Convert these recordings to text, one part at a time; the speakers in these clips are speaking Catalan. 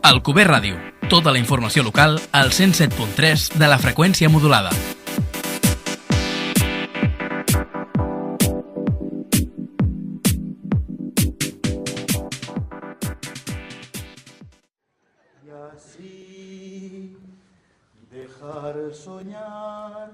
Alcover Ràdio. Tota la informació local al 107.3 de la freqüència modulada. Y así dejar soñar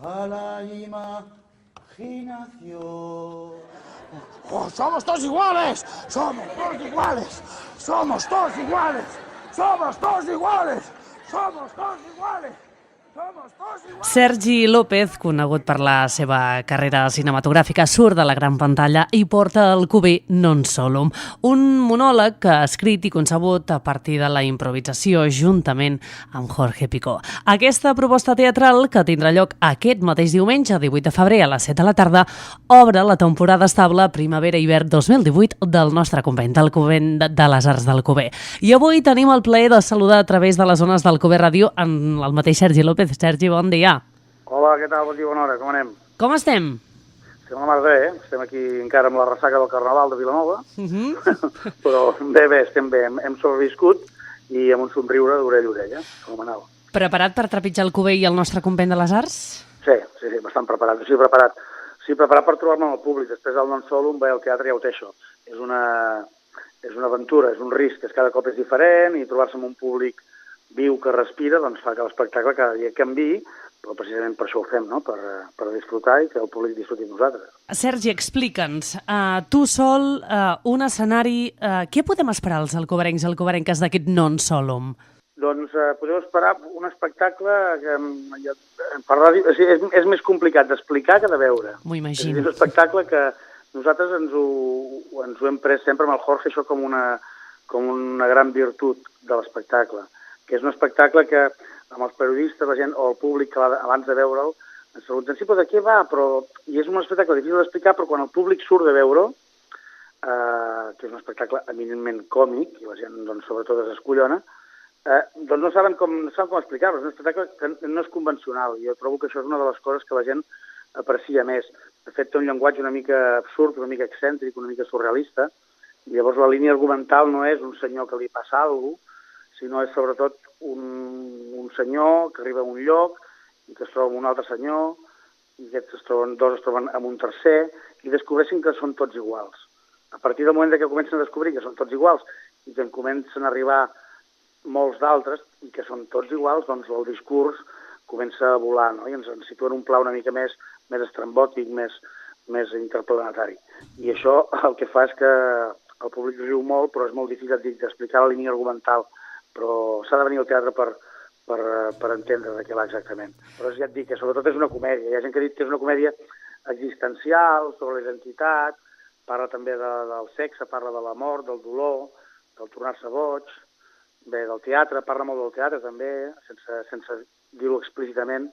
a la imaginación. ¡Oh, somos todos iguales! ¡Somos todos iguales! ¡Somos todos iguales! ¡Somos todos iguales! ¡Somos todos iguales! Sergi López, conegut per la seva carrera cinematogràfica, surt de la gran pantalla i porta Alcover Non Solum, un monòleg que ha escrit i concebut a partir de la improvisació juntament amb Jorge Picó. Aquesta proposta teatral, que tindrà lloc aquest mateix diumenge, 18 de febrer, a les 7 de la tarda, obre la temporada estable Primavera-Hivern 2018 del nostre convent, del convent de les Arts d'Alcover. I avui tenim el plaer de saludar a través de les zones d'Alcover Ràdio en el mateix Sergi López. Sergi, bon dia. Hola, què tal? Bon dia, bona hora, com anem? Com estem? Estem a la mar bé, Estem aquí encara amb la ressaca del Carnaval de Vilanova, però bé, estem bé, hem sobreviscut i amb un somriure d'orella a orella, fenomenal. Preparat per trepitjar Alcover i el nostre convent de les Arts? Sí, bastant preparat, sí, preparat per trobar-me amb el públic, després del Non Solum, bé, el teatre ja ho té això, és una aventura, és un risc, cada cop és diferent i trobar-se amb un públic viu que respira, doncs fa que l'espectacle cada dia canviï, però precisament per això ho fem, no? Per disfrutar i que el públic disfruti amb nosaltres. Sergi, explica'ns, tu sol, un escenari, què podem esperar els alcoverenques d'aquest Non Solum? Doncs podeu esperar un espectacle que per ràdio és més complicat d'explicar que de veure. M'ho imagino. És un espectacle que nosaltres ens ho hem pres sempre amb el Jorge, això com una gran virtut de l'espectacle, que és un espectacle que amb els periodistes, la gent o el públic que abans de veure'l ens pregunten, sí, però de què va? I és un espectacle difícil d'explicar, però quan el públic surt de veure'l, que és un espectacle eminentment còmic, i la gent doncs, sobretot es escollona, doncs no saben com explicar-ho. És un espectacle que no és convencional, i jo trobo que això és una de les coses que la gent aprecia més. De fet, té un llenguatge una mica absurd, una mica excèntric, una mica surrealista, i llavors la línia argumental no és un senyor que li passa alguna cosa, sinó és sobretot un senyor que arriba a un lloc i que es troba amb un altre senyor, i aquests dos es troben amb un tercer, i descobreixen que són tots iguals. A partir del moment que comencen a descobrir que són tots iguals i que en comencen a arribar molts d'altres i que són tots iguals, doncs el discurs comença a volar, no? I ens situa en un pla una mica més estrambòtic, més interplanetari. I això el que fa és que el públic riu molt, però és molt difícil d'explicar la línia argumental, però s'ha de venir al teatre per entendre de què va exactament. Però ja et dic que sobretot és una comèdia. Hi ha gent que ha dit que és una comèdia existencial, sobre la identitat, parla també del sexe, parla de la mort, del dolor, del tornar-se boig, bé, del teatre, parla molt del teatre també, sense dir-ho explícitament,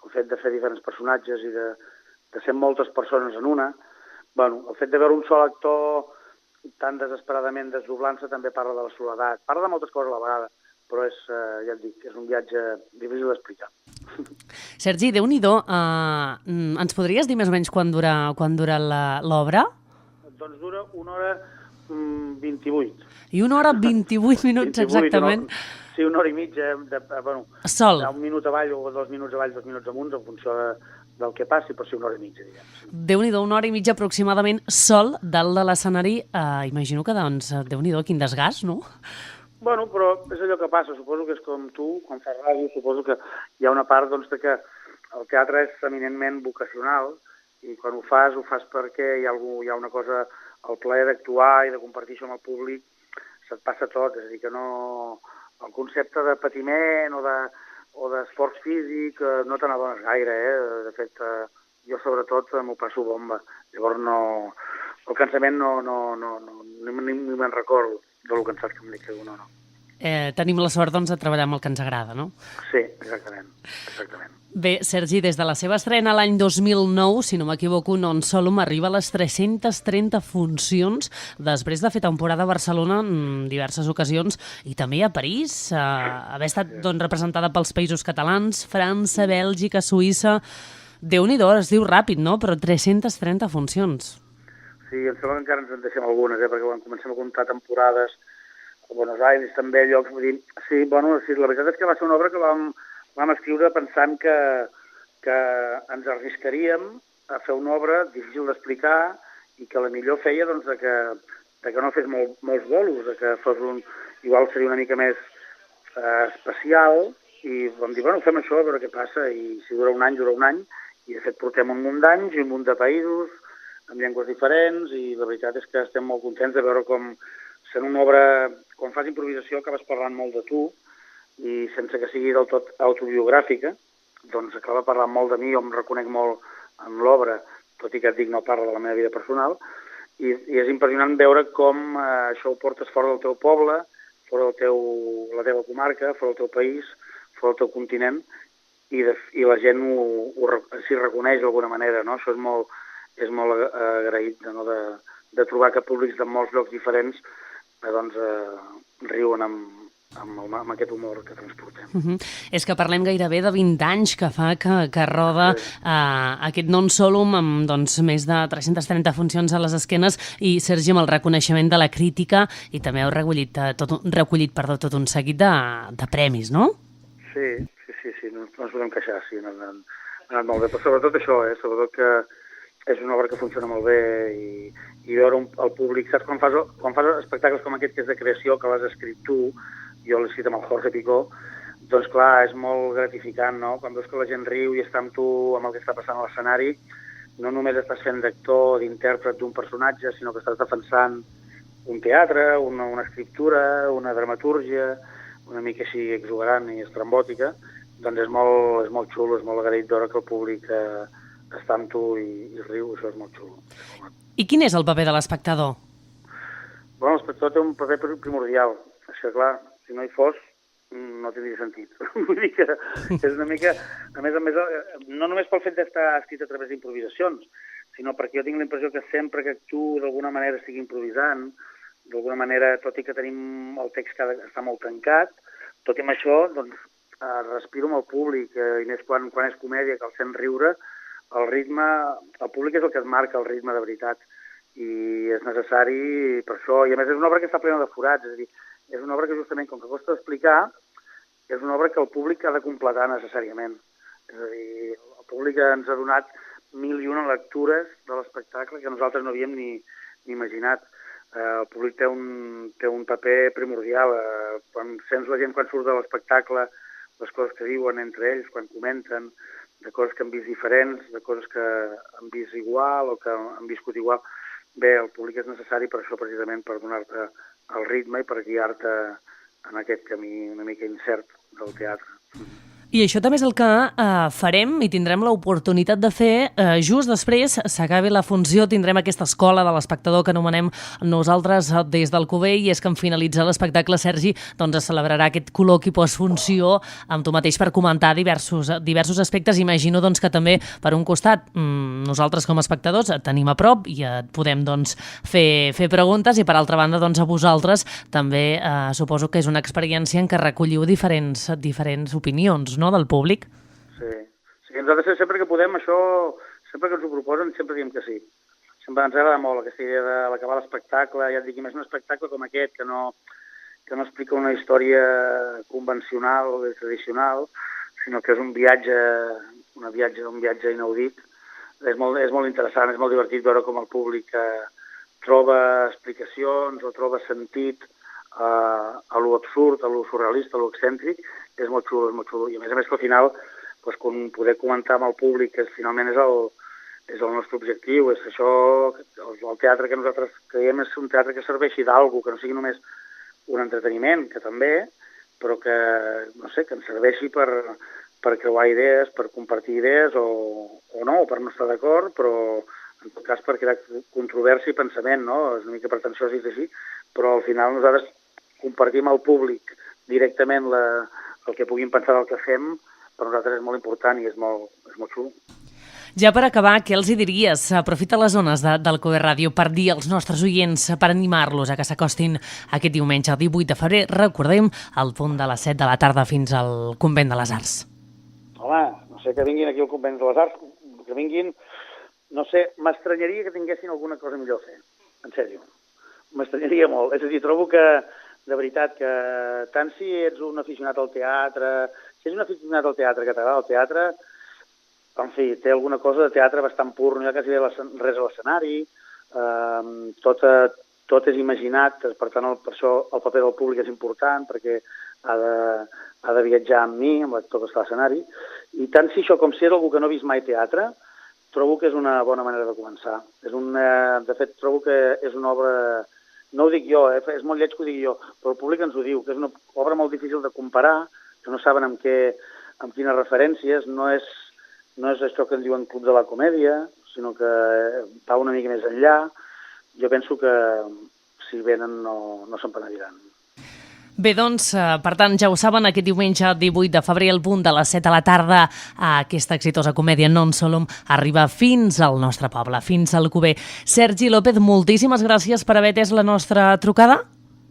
el fet de fer diferents personatges i de ser moltes persones en una. Bueno, el fet de veure un sol actor tan desesperadament desdoblant-se també parla de la soledat, parla de moltes coses a la vegada, però ja et dic, és un viatge difícil d'explicar. Sergi, Déu-n'hi-do, ens podries dir més o menys quan dura l'obra? Doncs dura 1 hora 28. I 1 hora 28 minuts 28, exactament? Sí, 1 hora i mitja, sol. Un minut avall o 2 minuts avall, 2 minuts amunt, en funció del que passi, però sí 1 hora i mitja, diguem. Déu-n'hi-do, 1 hora i mitja aproximadament sol dalt de l'escenari. Imagino que, doncs, Déu-n'hi-do, quin desgast, no? Bueno, però és allò que passa. Suposo que és com tu, quan fas ràdio, suposo que hi ha una part doncs, que el teatre és eminentment vocacional i quan ho fas perquè hi ha una cosa, el plaer d'actuar i de compartir això amb el públic, se't passa tot. És a dir, que no... El concepte de patiment o d'esforç físic no te n'adones gaire, De fet, jo sobretot m'ho passo bomba. Llavors el cansament ni me'n recordo de lo cansat que em dic o no. Tenim la sort, doncs, de treballar amb el que ens agrada, no? Sí, exactament. Bé, Sergi, des de la seva estrena l'any 2009, si no m'equivoco, Non Solum arriba a les 330 funcions, després de fer temporada a Barcelona en diverses ocasions, i també a París, haver estat representada pels països catalans, França, Bèlgica, Suïssa... Déu-n'hi-do, es diu ràpid, no? Però 330 funcions. Sí, em sembla que encara ens en deixem algunes, perquè quan comencem a comptar temporades Buenos Aires, també llocs, vull dir, sí, bueno, sí, la veritat és que va ser una obra que vam escriure pensant que ens arriscaríem a fer una obra difícil d'explicar i que la millor feia doncs, de que no fes molts bolos, de que fos igual seria una mica més especial, i vam dir, bueno, fem això, a veure què passa, i si dura un any, i de fet portem un munt d'anys i un munt de països, amb llengües diferents, i la veritat és que estem molt contents de veure com sent una obra, quan fas improvisació acabes parlant molt de tu, i sense que sigui del tot autobiogràfica, doncs acaba parlant molt de mi, jo em reconec molt en l'obra, tot i que et dic no parla de la meva vida personal, i és impressionant veure com això ho portes fora del teu poble, fora la teva comarca, fora del teu país, fora del teu continent, i la gent s'hi reconeix d'alguna manera, no? Això és molt agraït de trobar que públics de molts llocs diferents riuen amb aquest humor que transportem. És que parlem gairebé de 20 anys que fa que roda aquest Non Solum amb més de 330 funcions a les esquenes, i Sergi, amb el reconeixement de la crítica, i també heu recollit tot un seguit de premis, no? Sí, no ens podem queixar, sí, han anat molt bé, però sobretot això, sobretot que és una obra que funciona molt bé, i veure el públic, saps, quan fas espectacles com aquest que és de creació, que l'has escrit tu, jo l'he escrit amb el Jorge Picó, doncs clar, és molt gratificant, no? Quan veus que la gent riu i està amb tu, amb el que està passant a l'escenari, no només estàs fent d'actor, d'intèrpret d'un personatge, sinó que estàs defensant un teatre, una escriptura, una dramatúrgia, una mica així exuberant i estrambòtica, doncs és molt xulo, és molt agraït veure que el públic està amb tu i riu, això és molt xulo. I quin és el paper de l'espectador? Bueno, l'espectador té un paper primordial. Això, clar, si no hi fos, no tindria sentit. Vull dir que és una mica... A més, no només pel fet d'estar escrit a través d'improvisacions, sinó perquè jo tinc la impressió que sempre que actuo d'alguna manera estic improvisant, d'alguna manera, tot i que tenim el text que està molt tancat, tot i amb això, doncs, respiro amb el públic, i més quan és comèdia, que el sent riure, el públic és el que et marca el ritme de veritat, i és necessari per això, i a més és una obra que està plena de forats, és a dir, és una obra que justament, com que costa explicar, és una obra que el públic ha de completar necessàriament. És a dir, el públic ens ha donat 1.001 lectures de l'espectacle que nosaltres no havíem ni imaginat. El públic té un paper primordial. Quan sents la gent quan surt de l'espectacle, les coses que diuen entre ells, quan comenten, de coses que han vist diferents, de coses que han vist igual o que han viscut igual. Bé, el públic és necessari per això, precisament, per donar-te el ritme i per guiar-te en aquest camí una mica incert del teatre. I això també és el que farem i tindrem l'oportunitat de fer just després, s'acabi la funció, tindrem aquesta escola de l'espectador que anomenem nosaltres des del Cuber, i és que en finalitzar l'espectacle, Sergi, doncs es celebrarà aquest col·loqui postfunció amb tu mateix per comentar diversos aspectes. Imagino doncs, que també, per un costat, nosaltres com a espectadors et tenim a prop i et podem doncs, fer preguntes, i per altra banda doncs, a vosaltres també suposo que és una experiència en què recolliu diferents opinions, no, del públic? Sí, nosaltres sempre que podem, això, sempre que ens ho proposen, sempre diem que sí. Sempre ens agrada molt aquesta idea de l'acabar l'espectacle, ja et dic, més un espectacle com aquest, que no explica una història convencional o tradicional, sinó que és un viatge inaudit. És molt interessant, és molt divertit veure com el públic troba explicacions o troba sentit a lo absurd, a lo surrealista, a lo excèntric. És molt xulo. I a més que al final poder comentar amb el públic, que finalment és el nostre objectiu, és això, el teatre que nosaltres creiem és un teatre que serveixi d'algú, que no sigui només un entreteniment, que també, però que, no sé, que ens serveixi per creuar idees, per compartir idees o no, o per no estar d'acord, però en tot cas per crear controvèrsia i pensament, no? És una mica pretensiós dir així, però al final nosaltres compartim al públic directament el que puguin pensar del que fem, per nosaltres és molt important i és molt xulo. Ja per acabar, què els hi diries? Aprofita les zones del Cuber Ràdio per dir als nostres oients, per animar-los a que s'acostin aquest diumenge, el 18 de febrer, recordem, al punt de les 7 de la tarda fins al Convent de les Arts. Home, no sé, que vinguin aquí al Convent de les Arts, que vinguin, no sé, m'estranyaria que tinguessin alguna cosa millor a fer, en sèrio. M'estranyaria molt. És a dir, trobo que de veritat, que tant si ets un aficionat al teatre, si ets un aficionat al teatre que t'agrada el teatre, en fi, té alguna cosa de teatre bastant pur, no hi ha quasi res a l'escenari, tot és imaginat, per tant, per això el paper del públic és important, perquè ha de viatjar amb mi, amb l'actor que està a l'escenari, i tant si això com si és algú que no ha vist mai teatre, trobo que és una bona manera de començar. De fet, trobo que és una obra, no ho dic jo, és molt lleig que ho digui jo, però el públic ens ho diu, que és una obra molt difícil de comparar, que no saben amb quines referències, no és això que en diuen Club de la Comèdia, sinó que va una mica més enllà. Jo penso que si venen no se'n penediran. Bé, doncs, per tant, ja ho saben, aquest diumenge 18 de febrer, al punt de les 7 de la tarda, aquesta exitosa comèdia Non Solum arriba fins al nostre poble, fins al Alcover. Sergi López, moltíssimes gràcies per haver atès la nostra trucada.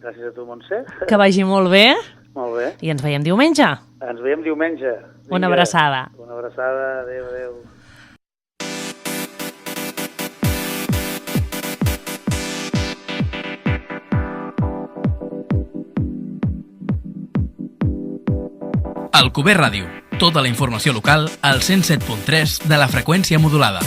Gràcies a tu, Montse. Que vagi molt bé. Molt bé. I ens veiem diumenge. Ens veiem diumenge. Vinga. Una abraçada. Una abraçada. Adéu, adéu. Alcover Ràdio. Tota la informació local al 107.3 de la freqüència modulada.